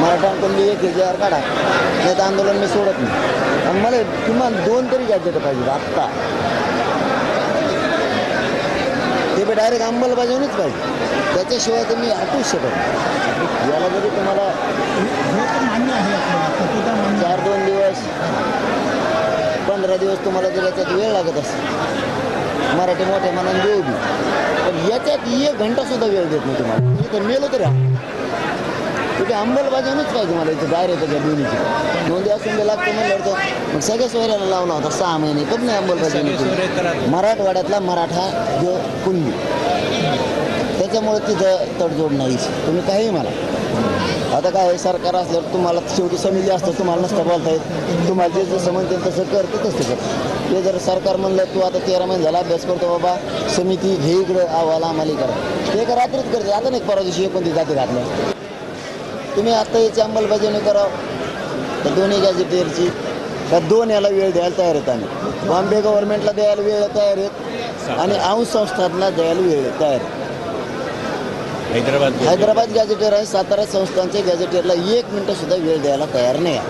मराठ्यांकडून एक हजार काढा, नाही तर आंदोलन मी सोडत नाही. आणि मला किमान 2 तरी गॅजेट पाहिजे आत्ता. ते बी डायरेक्ट अंमलबजावणीच पाहिजे, त्याच्याशिवाय तर मी हटूच शकत नाही. याला जरी तुम्हाला मान्य आहे 4-2 दिवस 15 दिवस तुम्हाला जर याच्यात वेळ लागत असेल, मराठी मोठ्या मनाने देऊ बी, पण याच्यात 1 घंटासुद्धा वेळ देत नाही तुम्हाला. मी तर मेलो तरी तिथे अंमलबजावणीच पाहिजे मला इथं डायरेक्ट त्या दोन्हीची. नोंदी असून ते लागते म्हणलं तर मग सगळ्या सोयऱ्याला लावला होता 6 महिने, कधी नाही अंमलबजावणी केली. मराठवाड्यातला मराठा जो कुणबी, त्याच्यामुळे तिथं तडजोड नाही. तुम्ही काही म्हणा, आता काय सरकार असल्यावर तुम्हाला शेवटी समिती असतं, तुम्हाला नसतं बोलता येत. तुम्हाला जे जसं म्हणते तसं करतं तसं कर. ते जर सरकार म्हणलं तू आता 13 महिने झाला अभ्यास करतो बाबा, समिती घे इकडं अहवाल आम्हाला करा, ते का रात्रीच करते. आता नाही परवा दिवशी 29 जाती घातल्या. तुम्ही आत्ता याची अंमलबजावणी करावं तर दोन्ही गॅजेटियरची त्या 2 याला वेळ द्यायला तयार आहेत. आम्ही बॉम्बे गव्हर्नमेंटला द्यायला वेळ तयार आहेत आणि अंश संस्थांना द्यायला वेळ तयार आहे. हैदराबाद गॅजेटियर आहे, सातारा संस्थांच्या गॅजेटियरला 1 मिनिटं सुद्धा वेळ द्यायला तयार नाही आहे.